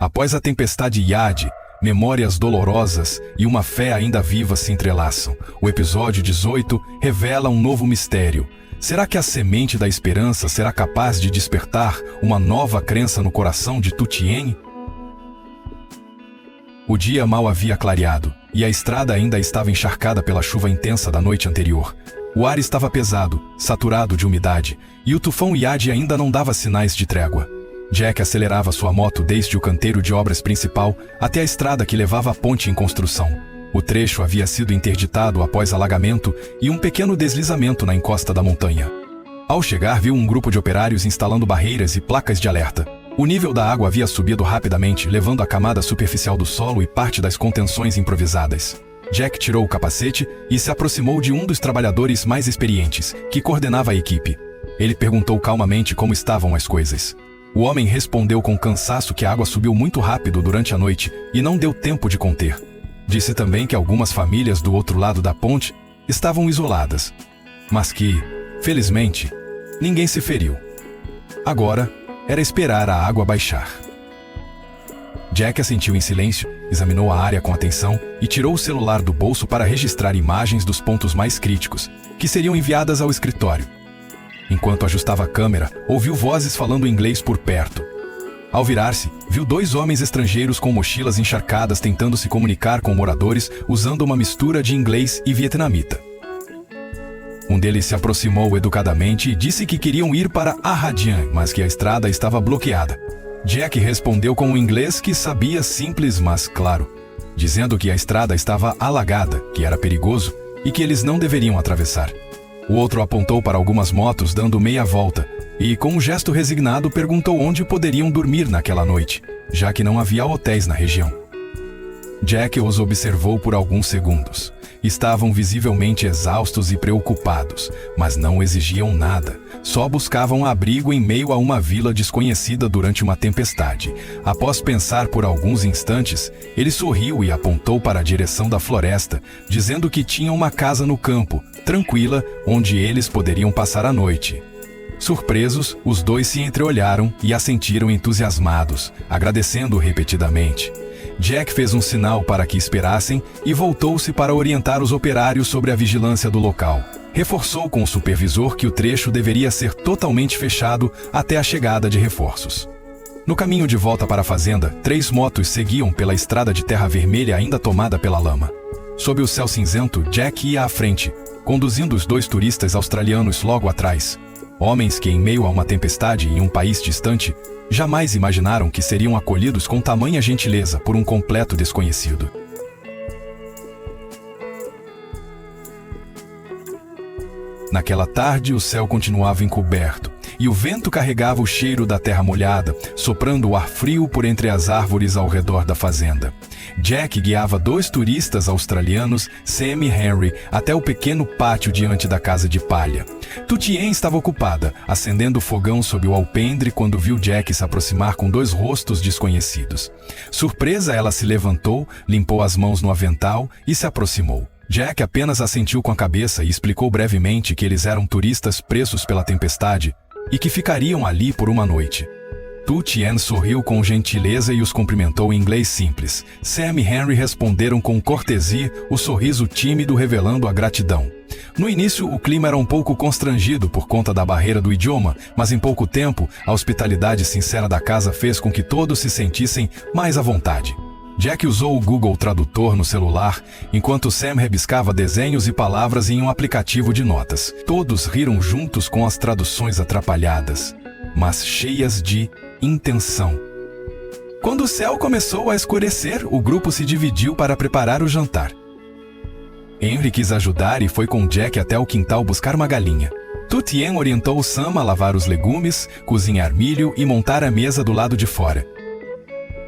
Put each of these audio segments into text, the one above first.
Após a tempestade Yadi, memórias dolorosas e uma fé ainda viva se entrelaçam. O episódio 18 revela um novo mistério. Será que a semente da esperança será capaz de despertar uma nova crença no coração de Tu Tien? O dia mal havia clareado, e a estrada ainda estava encharcada pela chuva intensa da noite anterior. O ar estava pesado, saturado de umidade, e o tufão Yadi ainda não dava sinais de trégua. Jack acelerava sua moto desde o canteiro de obras principal até a estrada que levava à ponte em construção. O trecho havia sido interditado após alagamento e um pequeno deslizamento na encosta da montanha. Ao chegar, viu um grupo de operários instalando barreiras e placas de alerta. O nível da água havia subido rapidamente, levando a camada superficial do solo e parte das contenções improvisadas. Jack tirou o capacete e se aproximou de um dos trabalhadores mais experientes, que coordenava a equipe. Ele perguntou calmamente como estavam as coisas. O homem respondeu com cansaço que a água subiu muito rápido durante a noite e não deu tempo de conter. Disse também que algumas famílias do outro lado da ponte estavam isoladas, mas que, felizmente, ninguém se feriu. Agora, era esperar a água baixar. Jack assentiu em silêncio, examinou a área com atenção e tirou o celular do bolso para registrar imagens dos pontos mais críticos, que seriam enviadas ao escritório. Enquanto ajustava a câmera, ouviu vozes falando inglês por perto. Ao virar-se, viu dois homens estrangeiros com mochilas encharcadas tentando se comunicar com moradores usando uma mistura de inglês e vietnamita. Um deles se aproximou educadamente e disse que queriam ir para Ahadian, mas que a estrada estava bloqueada. Jack respondeu com um inglês que sabia simples, mas claro, dizendo que a estrada estava alagada, que era perigoso e que eles não deveriam atravessar. O outro apontou para algumas motos dando meia volta e, com um gesto resignado, perguntou onde poderiam dormir naquela noite, já que não havia hotéis na região. Jack os observou por alguns segundos. Estavam visivelmente exaustos e preocupados, mas não exigiam nada. Só buscavam abrigo em meio a uma vila desconhecida durante uma tempestade. Após pensar por alguns instantes, ele sorriu e apontou para a direção da floresta, dizendo que tinha uma casa no campo, tranquila, onde eles poderiam passar a noite. Surpresos, os dois se entreolharam e assentiram entusiasmados, agradecendo repetidamente. Jack fez um sinal para que esperassem e voltou-se para orientar os operários sobre a vigilância do local. Reforçou com o supervisor que o trecho deveria ser totalmente fechado até a chegada de reforços. No caminho de volta para a fazenda, 3 motos seguiam pela estrada de terra vermelha ainda tomada pela lama. Sob o céu cinzento, Jack ia à frente, conduzindo os 2 turistas australianos logo atrás. Homens que, em meio a uma tempestade em um país distante, jamais imaginaram que seriam acolhidos com tamanha gentileza por um completo desconhecido. Naquela tarde, o céu continuava encoberto, e o vento carregava o cheiro da terra molhada, soprando o ar frio por entre as árvores ao redor da fazenda. Jack guiava 2 turistas australianos, Sam e Henry, até o pequeno pátio diante da casa de palha. Tu Tien estava ocupada, acendendo o fogão sob o alpendre quando viu Jack se aproximar com 2 rostos desconhecidos. Surpresa, ela se levantou, limpou as mãos no avental e se aproximou. Jack apenas assentiu com a cabeça e explicou brevemente que eles eram turistas presos pela tempestade e que ficariam ali por uma noite. Tu Tien sorriu com gentileza e os cumprimentou em inglês simples. Sam e Henry responderam com cortesia, o sorriso tímido revelando a gratidão. No início, o clima era um pouco constrangido por conta da barreira do idioma, mas em pouco tempo, a hospitalidade sincera da casa fez com que todos se sentissem mais à vontade. Jack usou o Google Tradutor no celular, enquanto Sam rebiscava desenhos e palavras em um aplicativo de notas. Todos riram juntos com as traduções atrapalhadas, mas cheias de intenção. Quando o céu começou a escurecer, o grupo se dividiu para preparar o jantar. Henry quis ajudar e foi com Jack até o quintal buscar uma galinha. Tu Tien orientou Sam a lavar os legumes, cozinhar milho e montar a mesa do lado de fora.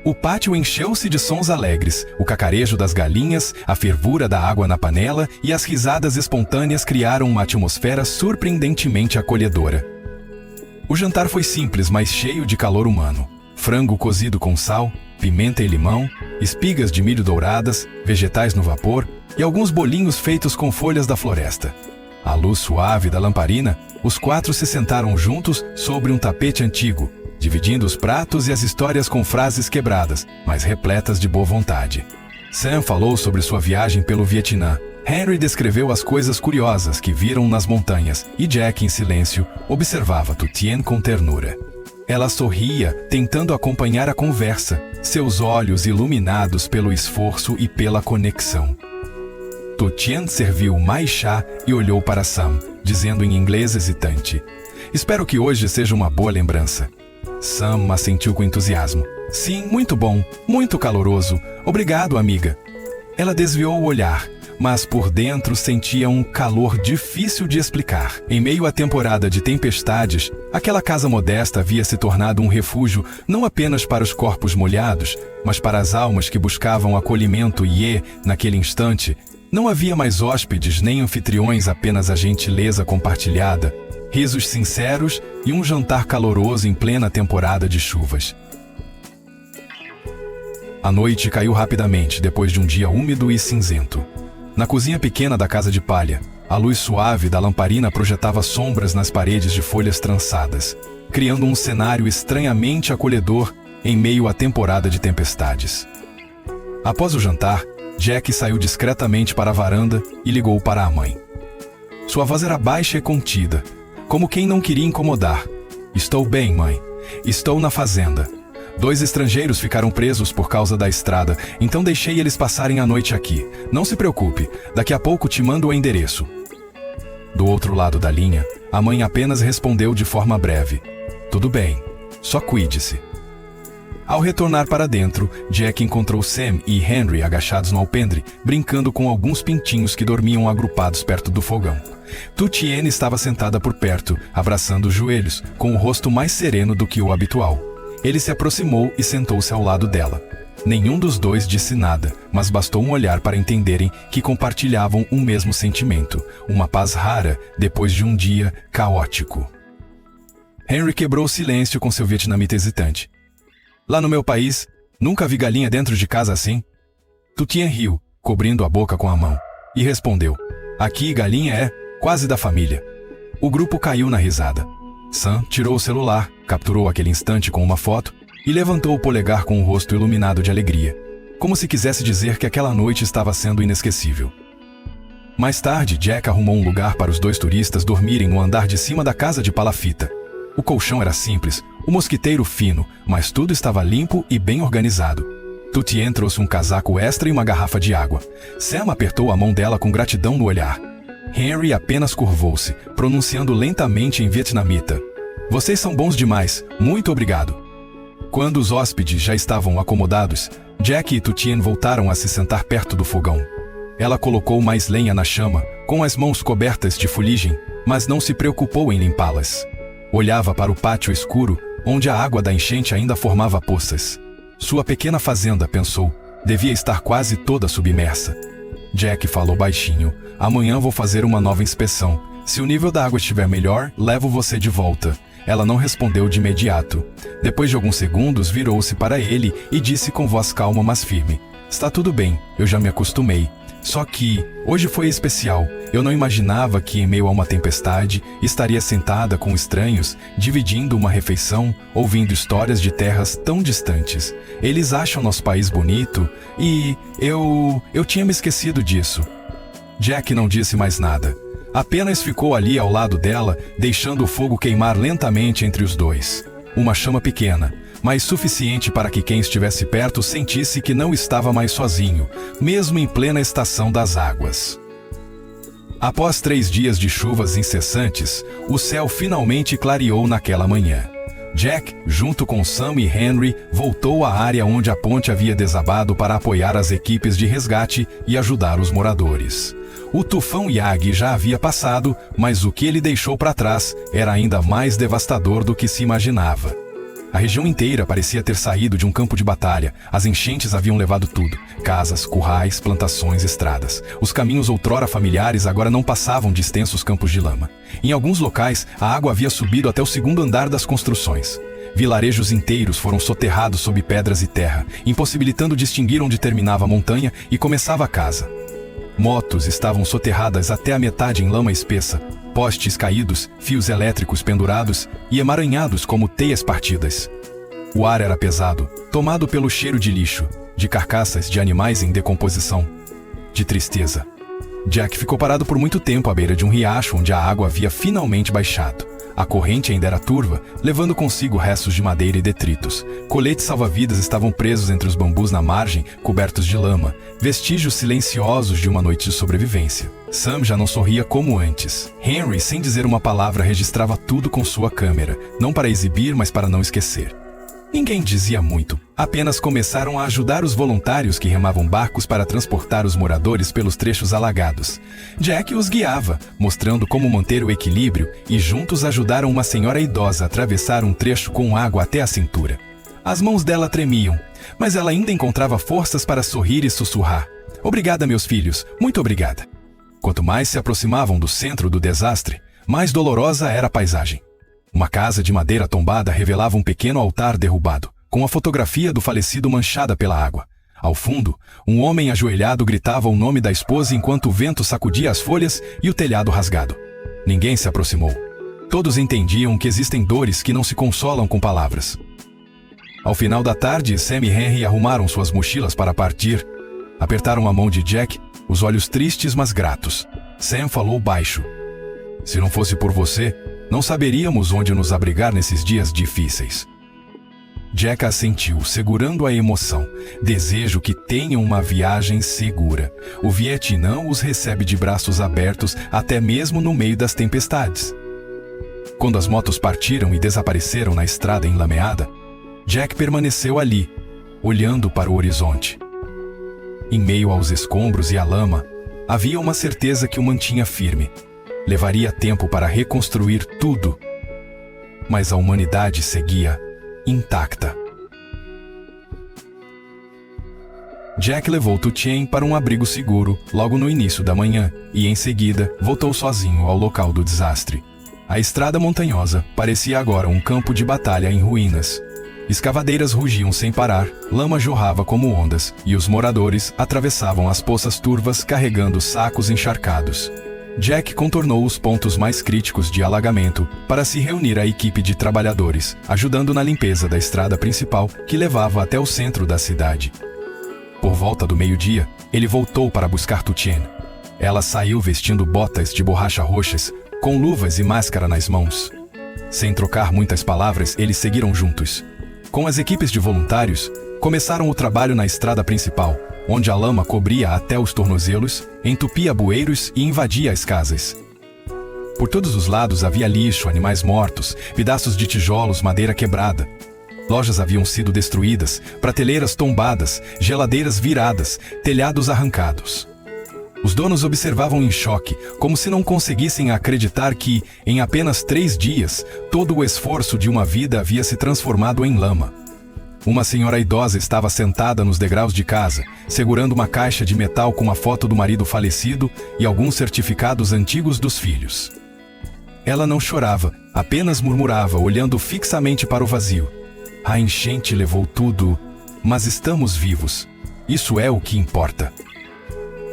O pátio encheu-se de sons alegres, o cacarejo das galinhas, a fervura da água na panela e as risadas espontâneas criaram uma atmosfera surpreendentemente acolhedora. O jantar foi simples, mas cheio de calor humano. Frango cozido com sal, pimenta e limão, espigas de milho douradas, vegetais no vapor e alguns bolinhos feitos com folhas da floresta. À luz suave da lamparina, os 4 se sentaram juntos sobre um tapete antigo, dividindo os pratos e as histórias com frases quebradas, mas repletas de boa vontade. Sam falou sobre sua viagem pelo Vietnã. Henry descreveu as coisas curiosas que viram nas montanhas e Jack, em silêncio, observava Tu Tien com ternura. Ela sorria, tentando acompanhar a conversa, seus olhos iluminados pelo esforço e pela conexão. Tu Tien serviu mais chá e olhou para Sam, dizendo em inglês hesitante: "Espero que hoje seja uma boa lembrança." Sam assentiu com entusiasmo. "Sim, muito bom, muito caloroso. Obrigado, amiga." Ela desviou o olhar, mas por dentro sentia um calor difícil de explicar. Em meio à temporada de tempestades, aquela casa modesta havia se tornado um refúgio não apenas para os corpos molhados, mas para as almas que buscavam acolhimento e, naquele instante, não havia mais hóspedes nem anfitriões, apenas a gentileza compartilhada, risos sinceros e um jantar caloroso em plena temporada de chuvas. A noite caiu rapidamente depois de um dia úmido e cinzento. Na cozinha pequena da casa de palha, a luz suave da lamparina projetava sombras nas paredes de folhas trançadas, criando um cenário estranhamente acolhedor em meio à temporada de tempestades. Após o jantar, Jack saiu discretamente para a varanda e ligou para a mãe. Sua voz era baixa e contida, como quem não queria incomodar. "Estou bem, mãe. Estou na fazenda. 2 estrangeiros ficaram presos por causa da estrada, então deixei eles passarem a noite aqui. Não se preocupe, daqui a pouco te mando o endereço." Do outro lado da linha, a mãe apenas respondeu de forma breve: "Tudo bem, só cuide-se." Ao retornar para dentro, Jack encontrou Sam e Henry agachados no alpendre, brincando com alguns pintinhos que dormiam agrupados perto do fogão. Tu Tien estava sentada por perto, abraçando os joelhos, com o rosto mais sereno do que o habitual. Ele se aproximou e sentou-se ao lado dela. Nenhum dos dois disse nada, mas bastou um olhar para entenderem que compartilhavam um mesmo sentimento, uma paz rara depois de um dia caótico. Henry quebrou o silêncio com seu vietnamita hesitante. "Lá no meu país, nunca vi galinha dentro de casa assim." Tu Tien riu, cobrindo a boca com a mão, e respondeu: "Aqui galinha é quase da família." O grupo caiu na risada. Sam tirou o celular, capturou aquele instante com uma foto e levantou o polegar com o rosto iluminado de alegria, como se quisesse dizer que aquela noite estava sendo inesquecível. Mais tarde, Jack arrumou um lugar para os 2 turistas dormirem no andar de cima da casa de palafita. O colchão era simples, o mosquiteiro fino, mas tudo estava limpo e bem organizado. Tu Tien trouxe um casaco extra e uma garrafa de água. Sam apertou a mão dela com gratidão no olhar. Henry apenas curvou-se, pronunciando lentamente em vietnamita: "Vocês são bons demais, muito obrigado." Quando os hóspedes já estavam acomodados, Jack e Tu Tien voltaram a se sentar perto do fogão. Ela colocou mais lenha na chama, com as mãos cobertas de fuligem, mas não se preocupou em limpá-las. Olhava para o pátio escuro, onde a água da enchente ainda formava poças. Sua pequena fazenda, pensou, devia estar quase toda submersa. Jack falou baixinho: "Amanhã vou fazer uma nova inspeção. Se o nível da água estiver melhor, levo você de volta." Ela não respondeu de imediato. Depois de alguns segundos, virou-se para ele e disse com voz calma mas firme: "Está tudo bem, eu já me acostumei. Só que hoje foi especial. Eu não imaginava que, em meio a uma tempestade, estaria sentada com estranhos, dividindo uma refeição, ouvindo histórias de terras tão distantes. Eles acham nosso país bonito e eu tinha me esquecido disso." Jack não disse mais nada. Apenas ficou ali ao lado dela, deixando o fogo queimar lentamente entre os dois. Uma chama pequena, mas suficiente para que quem estivesse perto sentisse que não estava mais sozinho, mesmo em plena estação das águas. Após 3 dias de chuvas incessantes, o céu finalmente clareou naquela manhã. Jack, junto com Sam e Henry, voltou à área onde a ponte havia desabado para apoiar as equipes de resgate e ajudar os moradores. O tufão Yagi já havia passado, mas o que ele deixou para trás era ainda mais devastador do que se imaginava. A região inteira parecia ter saído de um campo de batalha. As enchentes haviam levado tudo: casas, currais, plantações, estradas. Os caminhos outrora familiares agora não passavam de extensos campos de lama. Em alguns locais, a água havia subido até o 2º andar das construções. Vilarejos inteiros foram soterrados sob pedras e terra, impossibilitando distinguir onde terminava a montanha e começava a casa. Motos estavam soterradas até a metade em lama espessa, Postes caídos, fios elétricos pendurados e emaranhados como teias partidas. O ar era pesado, tomado pelo cheiro de lixo, de carcaças de animais em decomposição, de tristeza. Jack ficou parado por muito tempo à beira de um riacho onde a água havia finalmente baixado. A corrente ainda era turva, levando consigo restos de madeira e detritos. Coletes salva-vidas estavam presos entre os bambus na margem, cobertos de lama, vestígios silenciosos de uma noite de sobrevivência. Sam já não sorria como antes. Henry, sem dizer uma palavra, registrava tudo com sua câmera, não para exibir, mas para não esquecer. Ninguém dizia muito, apenas começaram a ajudar os voluntários que remavam barcos para transportar os moradores pelos trechos alagados. Jack os guiava, mostrando como manter o equilíbrio, e juntos ajudaram uma senhora idosa a atravessar um trecho com água até a cintura. As mãos dela tremiam, mas ela ainda encontrava forças para sorrir e sussurrar. "Obrigada, meus filhos, muito obrigada." Quanto mais se aproximavam do centro do desastre, mais dolorosa era a paisagem. Uma casa de madeira tombada revelava um pequeno altar derrubado, com a fotografia do falecido manchada pela água. Ao fundo, um homem ajoelhado gritava o nome da esposa enquanto o vento sacudia as folhas e o telhado rasgado. Ninguém se aproximou. Todos entendiam que existem dores que não se consolam com palavras. Ao final da tarde, Sam e Henry arrumaram suas mochilas para partir. Apertaram a mão de Jack, os olhos tristes mas gratos. Sam falou baixo. "Se não fosse por você, não saberíamos onde nos abrigar nesses dias difíceis." Jack assentiu, segurando a emoção. "Desejo que tenham uma viagem segura. O Vietnã os recebe de braços abertos até mesmo no meio das tempestades." Quando as motos partiram e desapareceram na estrada enlameada, Jack permaneceu ali, olhando para o horizonte. Em meio aos escombros e à lama, havia uma certeza que o mantinha firme. Levaria tempo para reconstruir tudo, mas a humanidade seguia intacta. Jack levou Tu Tien para um abrigo seguro logo no início da manhã e, em seguida, voltou sozinho ao local do desastre. A estrada montanhosa parecia agora um campo de batalha em ruínas. Escavadeiras rugiam sem parar, lama jorrava como ondas, e os moradores atravessavam as poças turvas carregando sacos encharcados. Jack contornou os pontos mais críticos de alagamento para se reunir à equipe de trabalhadores, ajudando na limpeza da estrada principal que levava até o centro da cidade. Por volta do meio-dia, ele voltou para buscar Tu Tien. Ela saiu vestindo botas de borracha roxas, com luvas e máscara nas mãos. Sem trocar muitas palavras, eles seguiram juntos. Com as equipes de voluntários, começaram o trabalho na estrada principal, onde a lama cobria até os tornozelos, entupia bueiros e invadia as casas. Por todos os lados havia lixo, animais mortos, pedaços de tijolos, madeira quebrada. Lojas haviam sido destruídas, prateleiras tombadas, geladeiras viradas, telhados arrancados. Os donos observavam em choque, como se não conseguissem acreditar que, em apenas 3 dias, todo o esforço de uma vida havia se transformado em lama. Uma senhora idosa estava sentada nos degraus de casa, segurando uma caixa de metal com a foto do marido falecido e alguns certificados antigos dos filhos. Ela não chorava, apenas murmurava, olhando fixamente para o vazio. "A enchente levou tudo, mas estamos vivos. Isso é o que importa."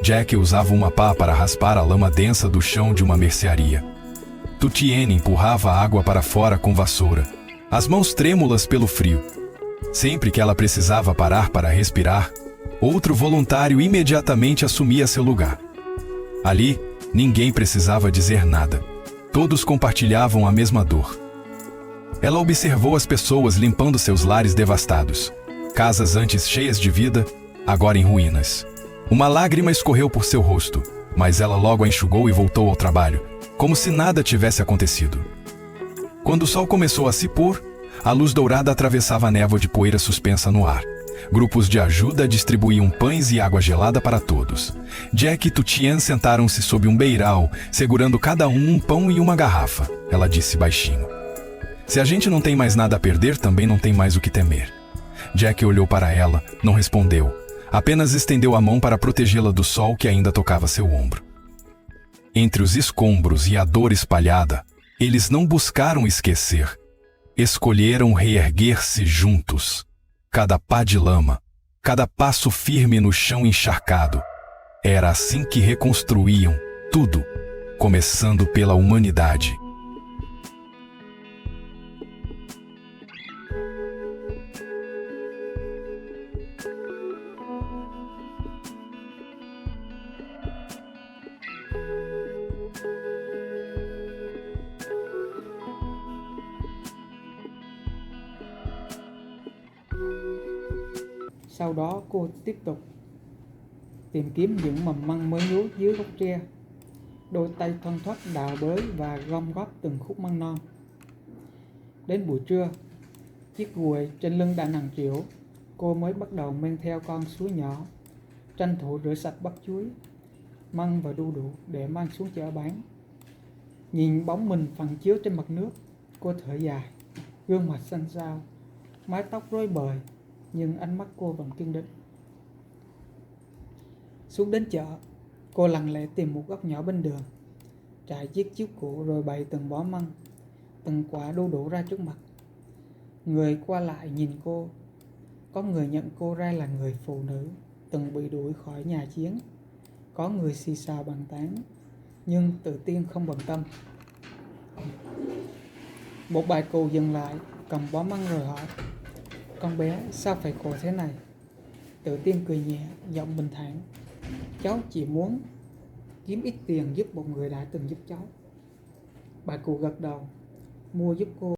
Jack usava uma pá para raspar a lama densa do chão de uma mercearia. Tu Tien empurrava a água para fora com vassoura, as mãos trêmulas pelo frio. Sempre que ela precisava parar para respirar, outro voluntário imediatamente assumia seu lugar. Ali, ninguém precisava dizer nada. Todos compartilhavam a mesma dor. Ela observou as pessoas limpando seus lares devastados. Casas antes cheias de vida, agora em ruínas. Uma lágrima escorreu por seu rosto, mas ela logo a enxugou e voltou ao trabalho, como se nada tivesse acontecido. Quando o sol começou a se pôr, a luz dourada atravessava a névoa de poeira suspensa no ar. Grupos de ajuda distribuíam pães e água gelada para todos. Jack e Tu Tien sentaram-se sob um beiral, segurando cada um pão e uma garrafa. Ela disse baixinho. "Se a gente não tem mais nada a perder, também não tem mais o que temer." Jack olhou para ela, não respondeu. Apenas estendeu a mão para protegê-la do sol que ainda tocava seu ombro. Entre os escombros e a dor espalhada, eles não buscaram esquecer. Escolheram reerguer-se juntos. Cada pá de lama, cada passo firme no chão encharcado. Era assim que reconstruíam tudo, começando pela humanidade. Sau đó cô tiếp tục tìm kiếm những mầm măng mới nhú dưới gốc tre. Đôi tay thoăn thoắt đào bới và gom góp từng khúc măng non. Đến buổi trưa, chiếc gùi trên lưng đã nặng trĩu, cô mới bắt đầu men theo con suối nhỏ, tranh thủ rửa sạch bắp chuối, măng và đu đủ để mang xuống chợ bán. Nhìn bóng mình phản chiếu trên mặt nước, cô thở dài, gương mặt xanh xao, mái tóc rối bời, nhưng ánh mắt cô vẫn kiên định. Xuống đến chợ, cô lặng lẽ tìm một góc nhỏ bên đường, trải chiếc chiếu cũ rồi bày từng bó măng, từng quả đu đủ ra trước mặt. Người qua lại nhìn cô, có người nhận cô ra là người phụ nữ từng bị đuổi khỏi nhà chiến, có người xì xào bàn tán, nhưng tự tiên không bận tâm. Một bà cụ dừng lại, cầm bó măng rồi hỏi: "Con bé sao phải khổ thế này?" Tự tiên cười nhẹ, giọng bình thản: "Cháu chỉ muốn kiếm ít tiền giúp một người đã từng giúp cháu." Bà cụ gật đầu, mua giúp cô